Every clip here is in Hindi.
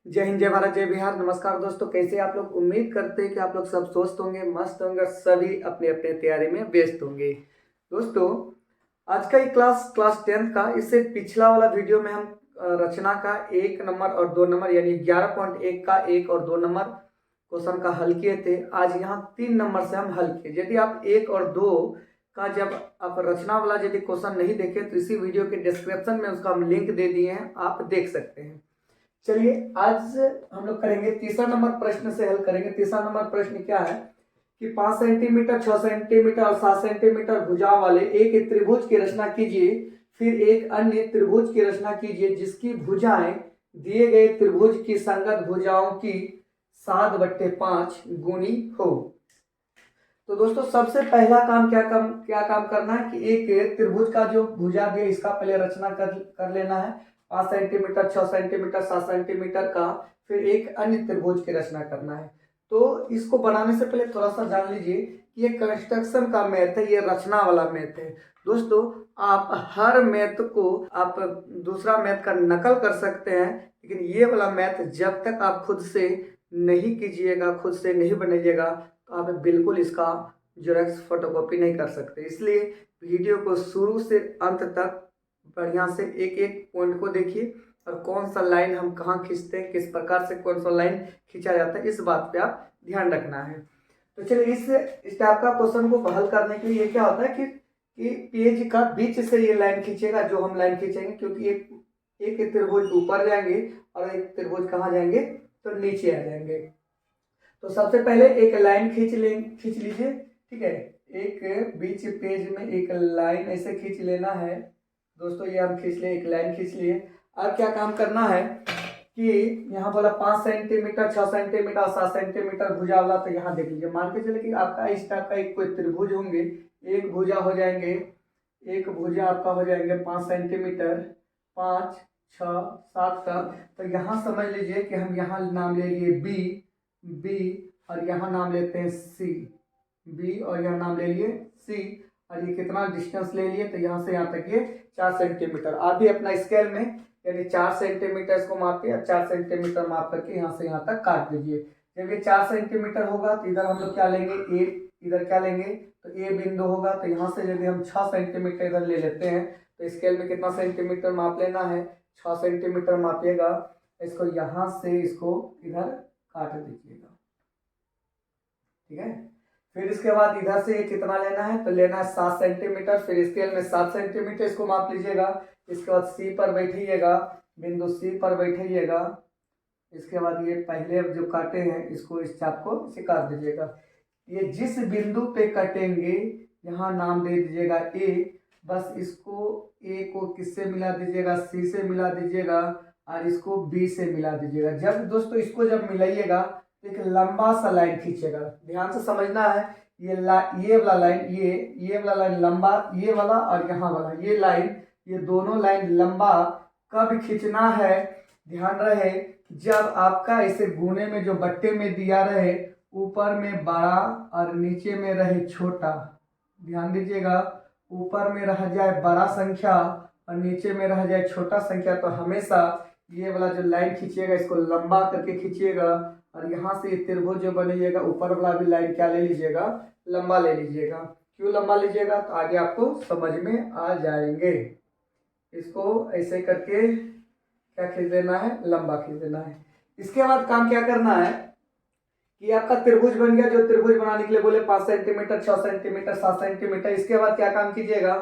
जय हिंद, जय भारत, जय बिहार। नमस्कार दोस्तों, कैसे आप लोग? उम्मीद करते हैं कि आप लोग सब स्वस्थ होंगे, मस्त होंगे, सभी अपने अपने तैयारी में व्यस्त होंगे। दोस्तों, आज का ये क्लास 10th का, इससे पिछला वाला वीडियो में हम रचना का 1 नंबर और 2 नंबर यानी 11.1 का 1 और 2 नंबर क्वेश्चन का हल किए थे। आज यहाँ 3 नंबर से हम हल किए। यदि आप 1 और 2 का जब आप रचना वाला यदि क्वेश्चन नहीं देखे तो इसी वीडियो के डिस्क्रिप्शन में उसका हम लिंक दे दिए हैं, आप देख सकते हैं। चलिए, आज हम लोग करेंगे तीसरा नंबर प्रश्न से हल करेंगे। तीसरा नंबर प्रश्न क्या है कि 5 सेंटीमीटर, 6 सेंटीमीटर और 7 सेंटीमीटर भुजा वाले एक त्रिभुज की रचना कीजिए। फिर एक अन्य त्रिभुज की रचना कीजिए जिसकी भुजाएं दिए गए त्रिभुज की संगत भुजाओं की 7/5 गुनी हो। तो दोस्तों, सबसे पहला काम क्या काम करना है कि एक त्रिभुज का जो भुजा दिया इसका पहले रचना कर लेना है। 5 सेंटीमीटर, 6 सेंटीमीटर, 7 सेंटीमीटर का। फिर एक अन्य त्रिभुज की रचना करना है। तो इसको बनाने से पहले थोड़ा सा जान लीजिए कि ये कंस्ट्रक्शन का मैथ है, ये रचना वाला मैथ है। दोस्तों, आप हर मैथ को आप दूसरा मैथ का नकल कर सकते हैं, लेकिन ये वाला मैथ जब तक आप खुद से नहीं कीजिएगा, खुद से नहीं बनाइएगा, तो आप बिल्कुल इसका जेरॉक्स फोटोकॉपी नहीं कर सकते। इसलिए वीडियो को शुरू से अंत तक बढ़िया से एक एक पॉइंट को देखिए और कौन सा लाइन हम कहाँ खींचते हैं, किस प्रकार से कौन सा लाइन खींचा जाता है, इस बात पे आप ध्यान रखना है। तो चलिए, इस टाइप का क्वेश्चन को हल करने के लिए क्या होता है कि पेज का बीच से ये लाइन खींचेगा, जो हम लाइन खींचेंगे, क्योंकि एक त्रिभुज ऊपर जाएंगे और एक त्रिभुज कहाँ जाएंगे, तो नीचे आ जाएंगे। तो सबसे पहले एक लाइन खींच लीजिए। ठीक है, एक बीच पेज में एक लाइन ऐसे खींच लेना है। दोस्तों, ये हम खींच लिए, एक लाइन खींच लिए। अब क्या काम करना है कि यहाँ बोला 5 सेंटीमीटर, 6 सेंटीमीटर, 7 सेंटीमीटर भुजा वाला। तो यहाँ देख लीजिए, मान के चले कि आपका इस टाइप का एक कोई त्रिभुज होंगे। एक भुजा हो जाएंगे, एक भुजा आपका हो जाएंगे 5 सेंटीमीटर, 5, 6, 7 का। तो यहाँ समझ लीजिए कि हम यहाँ नाम ले लिए बी और यहाँ नाम लेते हैं सी। बी और यहाँ नाम ले लिए सी। और ये कितना डिस्टेंस ले लिए, तो यहाँ से यहाँ तक ये 4 सेंटीमीटर। आप भी अपना स्केल में यानी 4 सेंटीमीटर इसको मापिए और 4 सेंटीमीटर माप करके यहाँ से यहाँ तक काट दीजिए। जब ये 4 सेंटीमीटर होगा तो इधर हम लोग क्या लेंगे, ए। इधर क्या लेंगे, तो ए बिंदु होगा। तो यहाँ से यदि हम 6 सेंटीमीटर इधर ले लेते हैं तो स्केल में कितना सेंटीमीटर माप लेना है, 6 सेंटीमीटर मापिएगा। इसको यहाँ से इसको इधर काट दीजिएगा। ठीक है, फिर इसके बाद इधर से ये कितना लेना है, तो लेना है 7 सेंटीमीटर। फिर स्केल में 7 सेंटीमीटर इसको माप लीजिएगा। इसके बाद सी पर बैठिएगा, बिंदु सी पर बैठिएगा। इसके बाद ये पहले जो काटे हैं इसको, इस चाप को इसे काट दीजिएगा। ये जिस बिंदु पे कटेंगे यहाँ नाम दे दीजिएगा ए। बस इसको ए को किससे मिला दीजिएगा, सी से मिला दीजिएगा और इसको बी से मिला दीजिएगा। जब दोस्तों इसको जब मिलाइएगा तो एक लंबा सा लाइन खींचेगा। ध्यान से समझना है, ये वाला लाइन, ये वाला लाइन लंबा, ये वाला और यहाँ वाला ये लाइन, ये दोनों लाइन लंबा कब खींचना है। ध्यान रहे, जब आपका इसे गुने में जो बट्टे में दिया रहे, ऊपर में बड़ा और नीचे में रहे छोटा। ध्यान दीजिएगा, ऊपर में रह जाए बड़ा संख्या और नीचे में रह जाए छोटा संख्या, तो हमेशा ये वाला जो लाइन खींचिएगा इसको लंबा करके खींचिएगा। और यहाँ से त्रिभुज जो बनिएगा, ऊपर वाला भी लाइन क्या ले लीजिएगा, लंबा ले लीजिएगा। क्यों लंबा लीजिएगा, तो आगे आपको समझ में आ जाएंगे। इसको ऐसे करके क्या खींच देना है, लंबा खींच देना है। इसके बाद काम क्या करना है कि आपका त्रिभुज बन गया। जो त्रिभुज बनाने के लिए बोले 5 सेंटीमीटर, 6 सेंटीमीटर, 7 सेंटीमीटर। इसके बाद क्या काम कीजिएगा,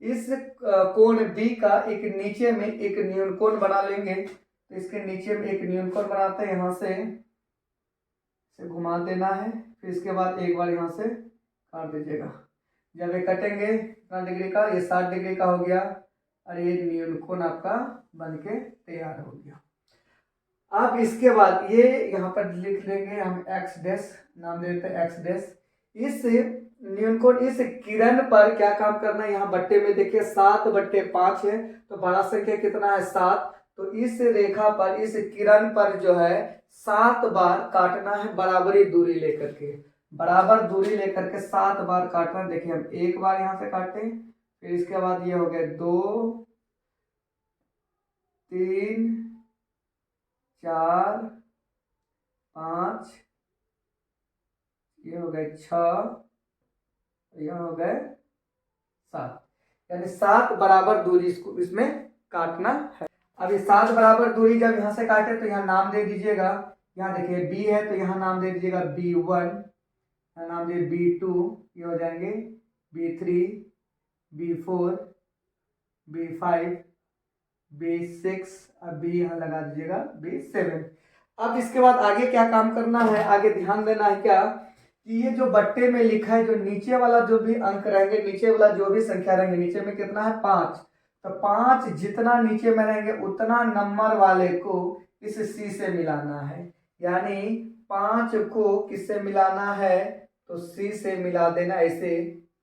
इस कोण बी का एक नीचे में एक न्यून कोण बना लेंगे। तो इसके नीचे में एक न्यून कोण बनाते हैं, यहाँ से घुमा देना है। फिर इसके बाद एक बार यहाँ से काट दीजिएगा। जब ये कटेंगे कितना डिग्री का, ये 60 डिग्री का हो गया और ये न्यून कोण आपका बन के तैयार हो गया। अब इसके बाद ये यहाँ पर लिख लेंगे हम एक्स डैश, नाम दे देते हैं एक्स डैश। इस न्यूनकोण इस किरण पर क्या काम करना है, यहाँ बट्टे में देखिए 7/5 है। तो बड़ा संख्या कितना है, 7। तो इस रेखा पर, इस किरण पर जो है 7 बार काटना है, बराबरी दूरी लेकर के। बराबर दूरी लेकर के 7 बार काटना। देखिए, हम एक बार यहाँ से काटे, फिर इसके बाद ये हो गया 2, 3, 4 5, ये हो गए 6, यह हो गए 7, यानी 7 बराबर दूरी इसको इसमें काटना है। अब ये 7 बराबर दूरी जब यहाँ से काटे तो यहाँ नाम दे दीजिएगा। यहाँ देखिए बी है तो यहाँ नाम दे दीजिएगा B1, यहाँ नाम दे B2, ये हो जाएंगे B3, B4, B5, B6, अब B यहाँ लगा दीजिएगा B7। अब इसके बाद आगे क्या काम करना है, आगे ध्यान देना है क्या कि ये जो बट्टे में लिखा है, जो नीचे वाला जो भी अंक रहेंगे, नीचे वाला जो भी संख्या रहेंगे, नीचे में कितना है 5, तो 5 जितना नीचे में रहेंगे उतना नंबर वाले को इस C से मिलाना है। यानी 5 को किससे मिलाना है, तो C से मिला देना, ऐसे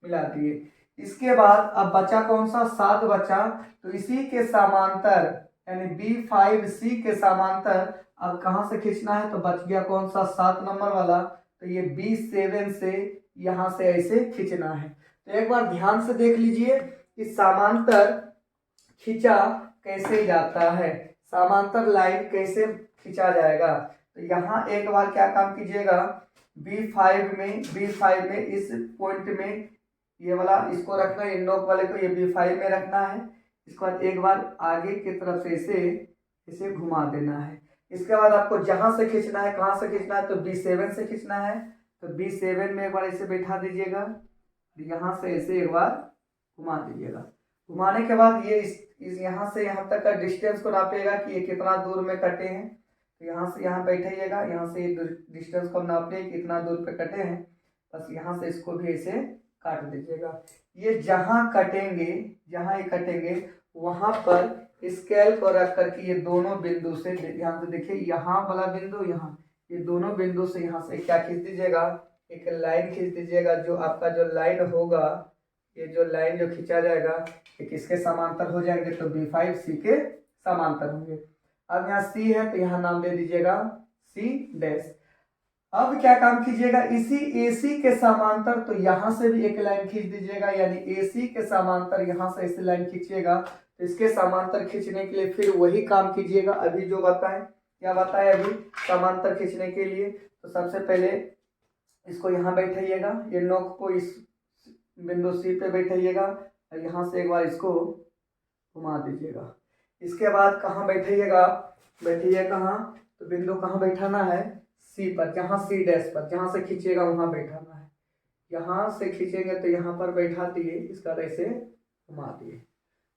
मिला दिए। इसके बाद अब बचा कौन सा, 7 बचा, तो इसी के समांतर यानी B5C के समांतर अब कहां से खींचना है, तो बच गया कौन सा 7 नंबर वाला, तो ये B7 से यहां से ऐसे खींचना है। तो एक बार ध्यान से देख लीजिए कि समांतर खींचा कैसे जाता है, समांतर लाइन कैसे खींचा जाएगा। तो यहाँ एक बार क्या काम कीजिएगा, B5 में इस पॉइंट में ये वाला इसको रखना है, नोक वाले को ये B5 में रखना है। इसके बाद एक बार आगे की तरफ से इसे घुमा देना है। इसके बाद आपको जहां से खींचना है, कहां से खींचना है, तो B7 से खींचना है। तो B7 में एक बार इसे बैठा दीजिएगा, यहाँ से इसे एक बार घुमा दीजिएगा। घुमाने के बाद ये इस यहाँ से यहाँ तक का डिस्टेंस को नापेगा कि ये कितना दूर में कटे हैं। तो यहाँ से यहाँ बैठिएगा, यहाँ से डिस्टेंस को नापिए कितना दूर पे कटे हैं, बस यहाँ से इसको भी ऐसे काट दीजिएगा। ये जहाँ कटेंगे, जहाँ ये कटेंगे वहां पर स्केल को रख करके ये दोनों बिंदु से, ध्यान से देखिए, यहाँ वाला बिंदु, यहाँ, ये दोनों बिंदु से यहाँ से क्या खींच दीजिएगा, एक लाइन खींच दीजिएगा। जो आपका जो लाइन होगा, ये जो लाइन जो खींचा जाएगा ये किसके समांतर हो जाएंगे, तो B5C के समांतर होंगे। अब यहाँ C है तो यहाँ नाम दे दीजिएगा C'। अब क्या काम कीजिएगा, इसी AC के समांतर, तो यहाँ से भी एक लाइन खींच दीजिएगा, यानी AC के समांतर यहाँ से ऐसी लाइन खींचिएगा। तो इसके समांतर खींचने के लिए फिर वही काम कीजिएगा अभी जो बताएं। क्या बताएं अभी समांतर खींचने के लिए, तो सबसे पहले इसको यहाँ बैठाइएगा, ये नोक को इस बिंदु C पे बैठाइएगा और यहाँ से एक बार इसको घुमा दीजिएगा। इसके बाद कहाँ बैठाइएगा, बैठिए कहाँ, तो बिंदु कहाँ बैठाना है, C पर, जहाँ C' पर, जहाँ से खींचिएगा वहां बैठाना है। यहाँ से खींचेंगे तो यहाँ पर बैठा दिए, इसका ऐसे घुमा दिए।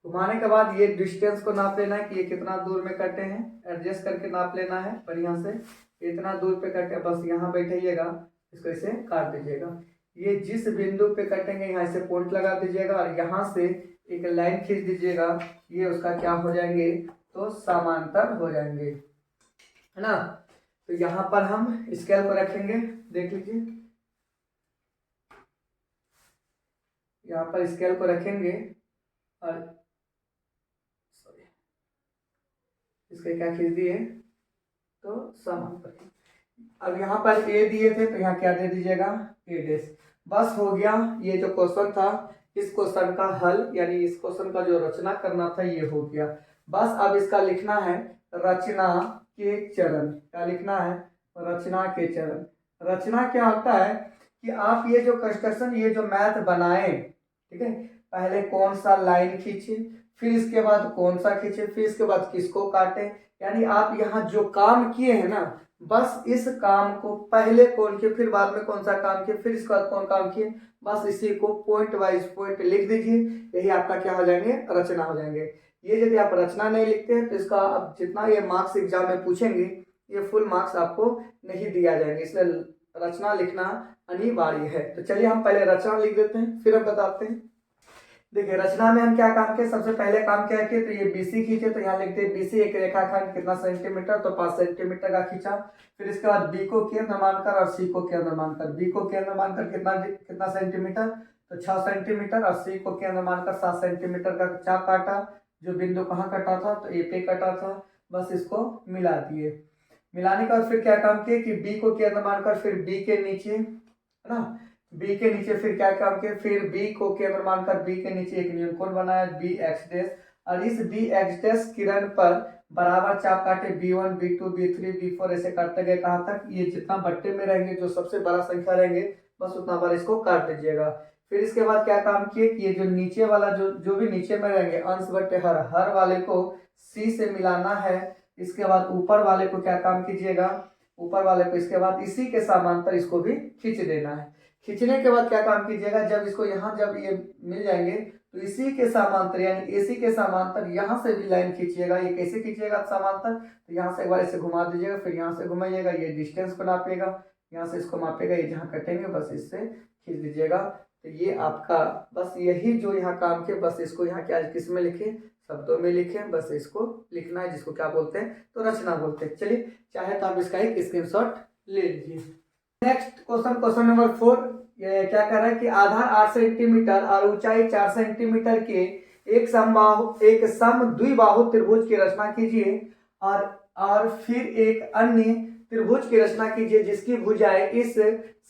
घुमाने के बाद ये डिस्टेंस को नाप लेना है कि ये कितना दूर में कटे हैं, एडजस्ट करके नाप लेना है बढ़िया से, इतना दूर पे कटे, बस यहाँ बैठिएगा, इसको ऐसे काट दीजिएगा। ये जिस बिंदु पे कटेंगे यहाँ से पॉइंट लगा दीजिएगा और यहाँ से एक लाइन खींच दीजिएगा, ये उसका क्या हो जाएंगे, तो समांतर हो जाएंगे, है ना। तो यहाँ पर हम स्केल को रखेंगे, देख लीजिए, यहाँ पर स्केल को रखेंगे और इसके क्या खींच दिए, तो समांतर। अब यहाँ पर A दिए थे तो यहाँ क्या दे दीजिएगा, A'। बस हो गया, ये जो क्वेश्चन था इस क्वेश्चन का हल, यानी इस क्वेश्चन का जो रचना करना था ये हो गया। बस अब इसका लिखना है रचना के चरण। क्या लिखना है, रचना के चरण। रचना क्या होता है कि आप ये जो कंस्ट्रक्शन, ये जो मैथ बनाए, ठीक है, पहले कौन सा लाइन खींचे, फिर इसके बाद कौन सा खींचे, फिर इसके बाद किसको काटे, यानी आप यहाँ जो काम किए हैं ना, बस इस काम को पहले कौन किए, फिर बाद में कौन सा काम किए, फिर इसके बाद कौन काम किए, बस इसी को पॉइंट वाइज पॉइंट लिख दीजिए। यही आपका क्या हो जाएंगे, रचना हो जाएंगे। ये यदि आप रचना नहीं लिखते हैं तो इसका अब जितना ये मार्क्स एग्जाम में पूछेंगे ये फुल मार्क्स आपको नहीं दिया जाएंगे, इसलिए रचना लिखना अनिवार्य है। तो चलिए हम पहले रचना लिख देते हैं, फिर हम बताते हैं। देखिए रचना में हम क्या काम किए, सबसे पहले काम क्या किए, तो ये BC खींचे, तो यहाँ लिखते हैं BC एक रेखाखंड कितना सेंटीमीटर, तो 5 सेंटीमीटर का खींचा। फिर इसके बाद B को केंद्र मानकर और C को केंद्र मानकर, B को केंद्र मानकर कितना सेंटीमीटर, तो 6 सेंटीमीटर, और C को केंद्र मानकर 7 सेंटीमीटर का चाप काटा। जो बिंदु कहाँ कटा था, तो A पे कटा था, बस इसको मिला दिए। मिलाने के बाद फिर क्या काम किए कि B को केंद्र मानकर फिर B के नीचे, है ना, B के नीचे फिर क्या काम किया, फिर B को केंद्र मानकर B के नीचे एक न्यूनकोण बनाया BX', और इस बी एक्सिस किरण पर बराबर चाप काटे B1 B2 B3 B4 ऐसे काटते गए कहाँ तक, ये जितना बट्टे में रहेंगे जो सबसे बड़ा संख्या रहेंगे बस उतना बार इसको काट दीजिएगा। फिर इसके बाद क्या काम किए कि ये जो नीचे वाला जो भी नीचे में रहेंगे अंश बट्टे हर वाले को C से मिलाना है। इसके बाद ऊपर वाले को क्या काम कीजिएगा, ऊपर वाले को इसके बाद इसी के समांतर इसको भी खींच देना है। खींचने के बाद क्या काम कीजिएगा, जब इसको यहाँ जब ये मिल जाएंगे तो इसी के समांतर यानी AC के समांतर यहाँ से भी लाइन खींचिएगा। ये कैसे खींचिएगा समांतर, तो यहाँ से एक बार इसे घुमा दीजिएगा, फिर यहाँ से घुमाइएगा, ये डिस्टेंस को नापिएगा, यहाँ से इसको मापेगा, ये जहाँ कटेंगे बस इससे खींच दीजिएगा। तो ये आपका बस यही जो यहाँ काम के बस इसको यहाँ क्या किस में लिखे, शब्दों में लिखे, बस इसको लिखना है जिसको क्या बोलते हैं तो रचना बोलते हैं। चलिए चाहे तो आप इसका एक स्क्रीनशॉट ले लीजिए। नेक्स्ट क्वेश्चन नंबर 4 ये क्या कर रहा है कि आधार 8 सेंटीमीटर और ऊंचाई 4 सेंटीमीटर के एक समद्विबाहु त्रिभुज की रचना कीजिए और फिर एक अन्य त्रिभुज की रचना कीजिए जिसकी भुजाएं इस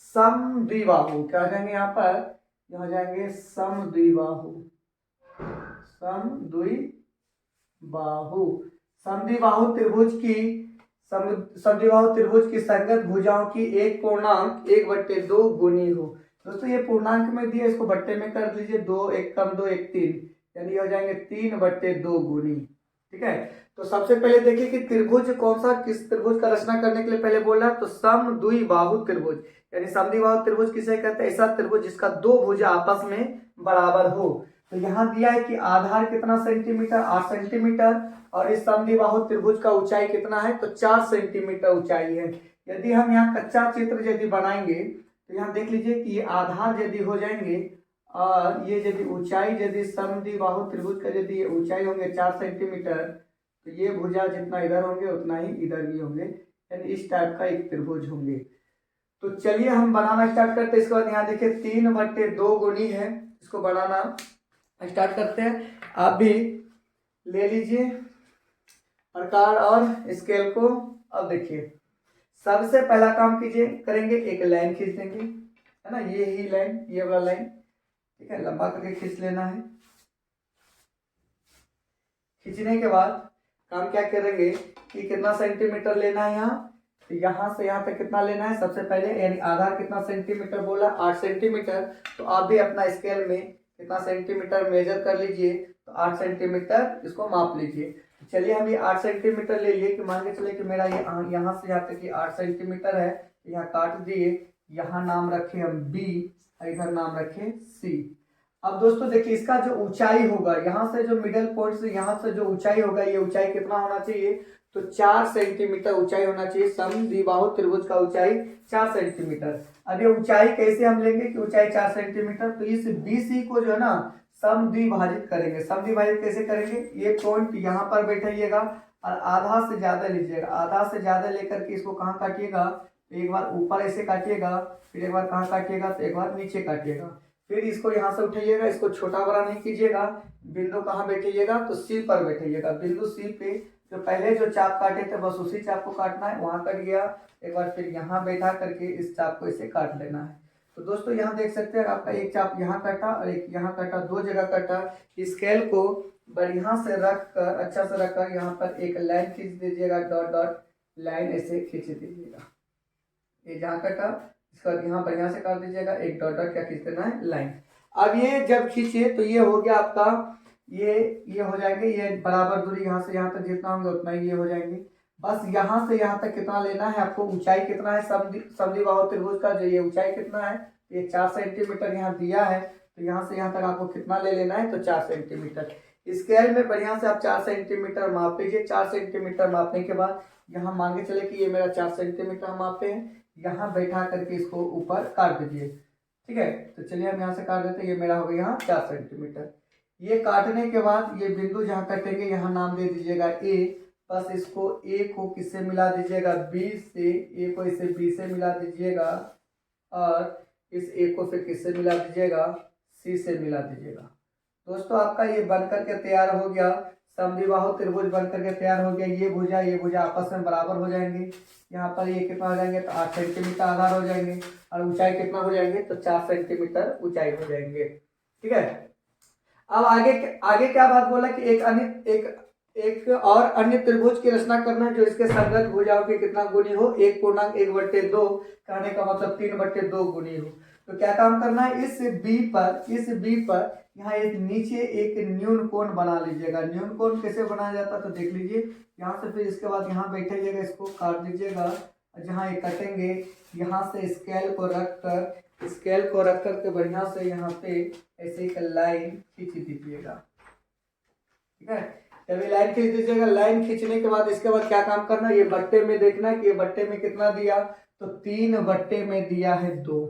समद्विबाहु क्या हो जाएंगे, यहाँ पर यहाँ हो जाएंगे समद्विबाहु त्रिभुज की संगत भुजाओं की 1.1/2 गुनी हो। दोस्तों ये पूर्णांक में दिया, इसको बट्टे में कर लीजिए, 2 1 कम 2 1 3 यानी हो जाएंगे 3/2 गुनी। ठीक है, तो सबसे पहले देखिए कि त्रिभुज कौन सा, किस त्रिभुज का रचना करने के लिए पहले बोल रहा है तो समद्विबाहु त्रिभुज यानी समद्विबाहु त्रिभुज किसे कहते हैं, ऐसा त्रिभुज जिसका दो भुजा आपस में बराबर हो। तो यहाँ दिया है कि आधार कितना सेंटीमीटर 8 सेंटीमीटर और इस समद्विबाहु त्रिभुज का ऊंचाई कितना है तो 4 सेंटीमीटर ऊंचाई है। यदि हम यहाँ कच्चा चित्र यदि बनाएंगे तो यहाँ देख लीजिए कि ये आधार यदि हो जाएंगे और ये यदि ऊंचाई यदि समद्विबाहु त्रिभुज का यदि ऊंचाई होंगे 4 सेंटीमीटर तो ये भुजा जितना इधर होंगे उतना ही इधर भी होंगे, यानी इस टाइप का एक त्रिभुज होंगे। तो चलिए हम बनाना स्टार्ट करते हैं। इसके बाद यहाँ देखिए 3/2 गुनी है, इसको बनाना स्टार्ट करते हैं। आप भी ले लीजिए प्रकार और स्केल को। अब देखिए सबसे पहला काम कीजिए करेंगे एक लाइन खींच देंगे, है ना, ये ही लाइन, ये वाला लाइन, ठीक है, लंबा करके खींच लेना है। खींचने के बाद काम क्या करेंगे कि कितना सेंटीमीटर लेना है, तो यहाँ से यहाँ तक कितना लेना है सबसे पहले, यानी आधार कितना सेंटीमीटर बोला 8 सेंटीमीटर। तो आप भी अपना स्केल में कितना सेंटीमीटर मेजर कर लीजिए, तो 8 सेंटीमीटर इसको माप लीजिए। चलिए हम ये 8 सेंटीमीटर ले लिए कि मान के चले कि मेरा ये यहाँ से यहाँ तक कि 8 सेंटीमीटर है, तो यहाँ काट दिए, यहाँ नाम रखे हम B, इधर नाम रखे C। अब दोस्तों देखिए इसका जो ऊंचाई होगा यहाँ से जो मिडल पॉइंट से यहाँ से जो ऊंचाई होगा, ये ऊंचाई कितना होना चाहिए तो 4 सेंटीमीटर ऊंचाई होना चाहिए। समद्विबाहु त्रिभुज का ऊंचाई 4 सेंटीमीटर। अब ये ऊंचाई कैसे हम लेंगे कि ऊंचाई 4 सेंटीमीटर, तो इस BC को जो है ना समद्विभाजित करेंगे। समद्विभाजित कैसे करेंगे, ये पॉइंट यहाँ पर बैठाइएगा और आधा से ज्यादा लीजिएगा, आधा से ज्यादा लेकर के इसको कहाँ काटिएगा, एक बार ऊपर ऐसे काटिएगा, फिर एक बार कहाँ काटिएगा तो एक बार नीचे काटिएगा, फिर इसको यहाँ से उठाइएगा, इसको छोटा बड़ा नहीं कीजिएगा, बिंदु कहाँ बैठिएगा तो C पर बैठिएगा। बिंदु C पे जो पहले जो चाप काटे थे बस उसी चाप को काटना है, वहां कट गया, एक बार फिर यहाँ बैठा करके इस चाप को इसे काट लेना है। तो दोस्तों यहाँ देख सकते हैं आपका एक चाप यहाँ कटा और एक यहाँ कटा, दो जगह कटा। स्केल को बढ़िया से रख कर अच्छा से रख कर यहाँ पर एक लाइन खींच दीजिएगा, डॉट डॉट लाइन ऐसे खींच दीजिएगा। ये जहाँ कटा इसका यहाँ बढ़िया से काट दीजिएगा, एक डॉट डॉट क्या खींच देना है लाइन। अब ये जब खींचे तो ये हो गया आपका, ये हो जाएंगे, ये बराबर दूरी यहाँ से यहाँ तक जितना होंगे उतना ही ये हो जाएंगे। बस यहाँ से यहाँ तक कितना लेना है आपको, ऊंचाई कितना है समद्विबाहु त्रिभुज का जो ये ऊंचाई कितना है, ये 4 सेंटीमीटर यहाँ दिया है, तो यहाँ से यहाँ तक आपको कितना ले लेना है तो 4 सेंटीमीटर। स्केल में बढ़िया से आप 4 सेंटीमीटर माप लीजिए। 4 सेंटीमीटर मापने के बाद यहाँ मान के चले कि ये मेरा 4 सेंटीमीटर मापे हैं, यहाँ बैठा करके इसको ऊपर काट दीजिए। ठीक है, तो चलिए हम यहाँ से काट देते हैं, ये मेरा हो गया यहाँ 4 सेंटीमीटर। ये काटने के बाद ये बिंदु जहाँ कटेंगे यहाँ नाम दे दीजिएगा A। बस इसको A को किससे मिला दीजिएगा B से, A को इसे B से मिला दीजिएगा और इस A को फिर किससे मिला दीजिएगा C से मिला दीजिएगा। दोस्तों आपका ये बनकर के तैयार हो गया, समद्विबाहु त्रिभुज बनकर के तैयार हो गया। ये भुजा आपस में बराबर हो जाएंगे। यहाँ पर ये कितना हो जाएंगे तो 8 सेंटीमीटर आधार हो जाएंगे और ऊंचाई कितना हो जाएंगे तो 4 सेंटीमीटर ऊंचाई हो जाएंगे। ठीक है, अब आगे आगे क्या बात बोला कि एक और अन्य त्रिभुज की रचना करना जो इसके संगत भुजाओं के कितना गुणी हो, 1.1/2, कहने का मतलब 3/2 गुणी हो। तो क्या काम करना है, इस बी पर यहाँ एक नीचे एक न्यून कोण बना लीजिएगा। न्यून कोण कैसे बनाया जाता है तो देख लीजिए। यहाँ से फिर इसके बाद यहाँ बैठिएगा, इसको काट दीजिएगा। जहाँ ये कटेंगे यहाँ से स्केल को रख करके बढ़िया से यहाँ पे ऐसे एक लाइन खींच दीजिएगा। ठीक है, जब ये लाइन खींच दीजिएगा, लाइन खींचने के बाद इसके बाद क्या काम करना है, ये बट्टे में देखना है कि ये बट्टे में कितना दिया, तो 3 बट्टे में दिया है 2,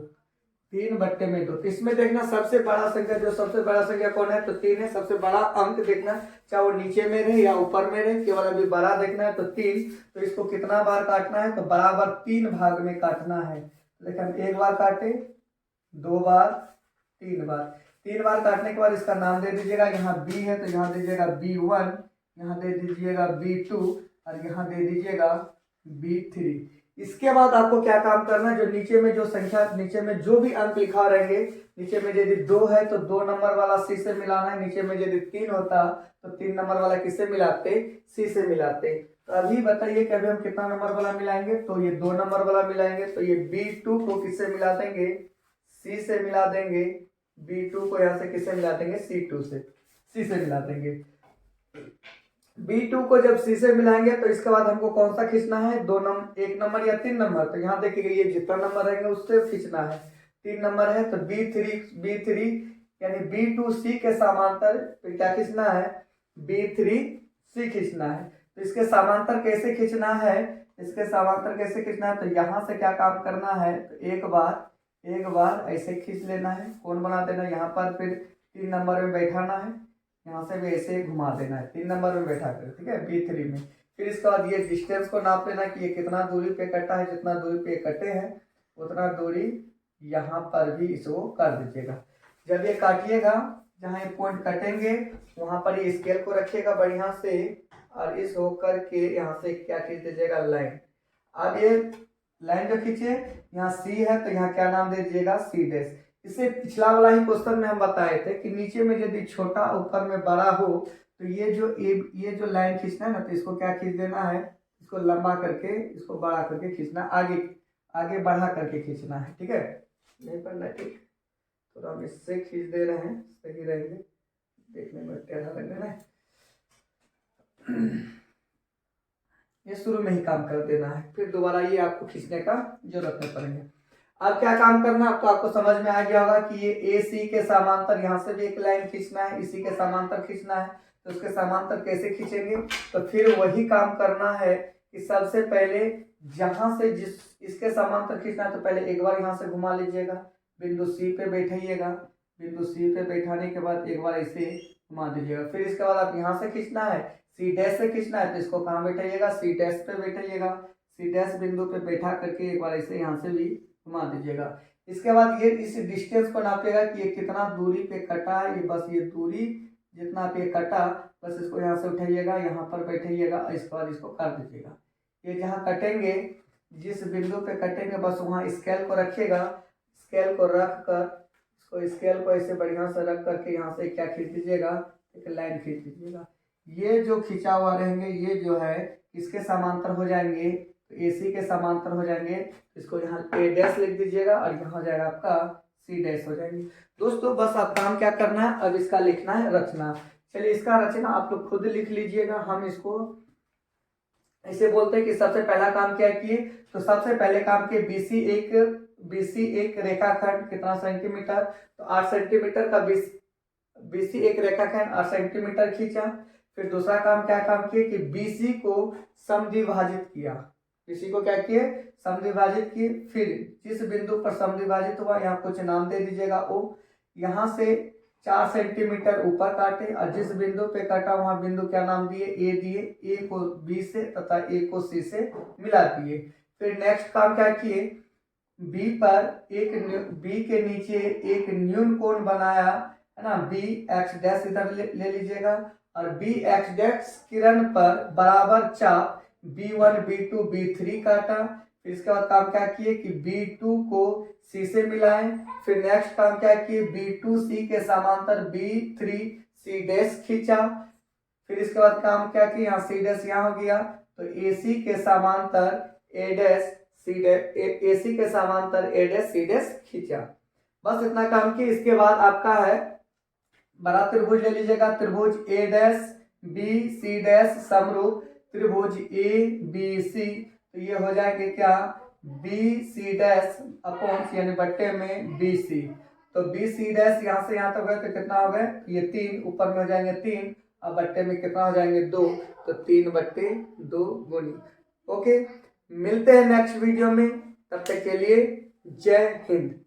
3 बट्टे में 2। इसमें देखना सबसे बड़ा संख्या, जो सबसे बड़ा संख्या कौन है, तो 3 है। सबसे बड़ा अंक देखना, चाहे वो नीचे में रहे या ऊपर में रहे, केवल अभी बड़ा देखना है तो 3। तो इसको कितना बार काटना है, तो बराबर 3 भाग में काटना है। देखिए हम 1 बार काटे, 2 बार, 3 बार। 3 बार काटने के बाद इसका नाम दे दीजिएगा। यहाँ बी है तो यहाँ दीजिएगा B1, यहाँ दे दीजिएगा B2 और यहाँ दे दीजिएगा B3। इसके बाद आपको क्या काम करना है, जो नीचे में जो संख्या, नीचे में जो भी अंक लिखा रहेंगे, नीचे में यदि 2 है तो 2 नंबर वाला C से मिलाना है। नीचे में यदि 3 होता तो 3 नंबर वाला किससे मिलाते, C से मिलाते। तो अभी बताइए कि अभी हम कितना नंबर वाला मिलाएंगे, तो ये 2 नंबर वाला मिलाएंगे। तो ये B2 को किससे मिला देंगे, C से मिला देंगे। B2 को यहाँ से किससे मिला देंगे, C से मिला देंगे। B2 को जब C से मिलाएंगे तो इसके बाद हमको कौन सा खींचना है, 1 नंबर या 3 नंबर। तो यहाँ देखिए ये जितना नंबर रहेंगे उससे खींचना है। 3 नंबर है तो B3 यानी B2C के समांतर फिर क्या खींचना है, B3C खींचना है। तो इसके समांतर कैसे खींचना है, तो यहाँ से क्या काम करना है, तो एक बार ऐसे खींच लेना है, कौन बना देना है, यहाँ पर फिर 3 नंबर में बैठाना है, यहाँ से भी ऐसे घुमा देना है 3 नंबर में बैठा कर। ठीक है, B3 में। फिर इसके बाद ये डिस्टेंस को नाप लेना कि ये कितना दूरी पे कटा है। जितना दूरी पे कटे हैं उतना दूरी यहाँ पर भी इसको कर दीजिएगा। जब ये काटिएगा, जहाँ ये पॉइंट कटेंगे वहां पर ये स्केल को रखिएगा बढ़िया से, और इस होकर के यहाँ से क्या खींच दीजिएगा, लाइन। अब ये लाइन जो खींचे, यहाँ C है तो यहाँ क्या नाम दे दीजिएगा, C'। इससे पिछला वाला ही क्वेश्चन में हम बताए थे कि नीचे में यदि छोटा ऊपर में बड़ा हो तो ये जो लाइन खींचना है ना, तो इसको क्या खींच देना है, इसको लंबा करके, इसको बड़ा करके खींचना, आगे बढ़ा करके खींचना है। ठीक है, नहीं पढ़ना, ठीक। तो हम इससे खींच दे रहे हैं, सही रहेंगे, देखने में टेढ़ा लग रहा है। ये शुरू में ही काम कर देना है, फिर दोबारा ये आपको खींचने का जरूरत नहीं पड़ेंगे। अब क्या काम करना है, तो आपको समझ में आ गया होगा कि ये AC के समांतर, यहाँ से भी एक लाइन खींचना है, इसी के समांतर खींचना है। तो उसके समांतर कैसे खींचेंगे, तो फिर वही काम करना है कि सबसे पहले जहां से इसके समांतर खींचना है, तो पहले एक बार यहाँ से घुमा लीजिएगा, बिंदु C पे बैठाइएगा। बिंदु C पे बैठाने के बाद एक बार ऐसे घुमा दीजिएगा। फिर इसके बाद आप यहाँ से खींचना है, C' से खींचना है, तो इसको कहाँ बैठाइएगा, C' पे बैठाइएगा। C' बिंदु पे बैठा करके एक बार ऐसे यहाँ से भी घुमा दीजिएगा। इसके बाद ये इस डिस्टेंस को नापेगा कि ये कितना दूरी पे कटा है। ये बस ये दूरी जितना पे कटा, बस इसको यहाँ से उठाइएगा, यहाँ पर बैठाइएगा, इसके बाद इसको कर दीजिएगा। ये जहाँ कटेंगे, जिस बिंदु पे कटेंगे बस वहाँ स्केल को रखिएगा। स्केल को रख कर इसको, स्केल को ऐसे बढ़िया से रख करके यहाँ से क्या खींच दीजिएगा, एक लाइन खींच दीजिएगा। ये जो खींचा हुआ रहेंगे ये जो है इसके समांतर हो जाएंगे, तो AC के समांतर हो जाएंगे। इसको यहाँ A' लिख दीजिएगा और यहाँ हो जाएगा आपका C' हो जाएंगे। दोस्तों बस आप काम क्या करना है, अब इसका लिखना है रचना। चलिए इसका रचना आप लोग खुद लिख लीजिएगा। हम इसको ऐसे बोलते हैं कि सबसे पहला काम क्या किए, तो सबसे पहले काम किए BC एक रेखाखंड कितना सेंटीमीटर, तो 8 सेंटीमीटर का BC एक रेखाखंड 8 सेंटीमीटर खींचा। फिर दूसरा काम क्या काम किए कि BC को समद्विभाजित किया। BC को क्या किए, समद्विभाजित किए। फिर जिस बिंदु पर समद्विभाजित हुआ यहाँ कुछ नाम दे दीजिएगा O। यहाँ से 4 सेंटीमीटर ऊपर काटे और जिस बिंदु पे काटा वहां बिंदु क्या नाम दिए, A दिए। A को B से तथा A को C से मिला दिए। फिर नेक्स्ट काम क्या किए, B के नीचे एक न्यून कोण बनाया है ना, BX' इधर ले लीजिएगा और BX' किरण पर बराबर चाप B1 B2 B3 काटा। फिर इसके बाद काम क्या किए कि B2 को C से मिलाएं। फिर नेक्स्ट काम क्या किए, B2C के समांतर B3 सी डैश खींचा, फिर इसके बाद काम क्या किया, यहाँ सी डैश यहाँ हो गया, तो AC के समांतर ए डैश सी डैश, AC के समांतर ए डैश सी डैश खींचा। बस इतना काम किया। इसके बाद आपका है बड़ा त्रिभुज ले लीजिएगा, त्रिभुज ए डैश बी सी डैश समरूप त्रिभुज ए बी सी, तो ये हो जाएंगे क्या, बी सी डैश अपॉन यानी बट्टे में बी सी, तो बी सी डैश यहाँ से यहाँ तक गए तो कितना हो गए, ये 3 ऊपर में हो जाएंगे 3, अब बट्टे में कितना हो जाएंगे 2, तो 3/2 गुनी। ओके, मिलते हैं नेक्स्ट वीडियो में, तब तक के लिए जय हिंद।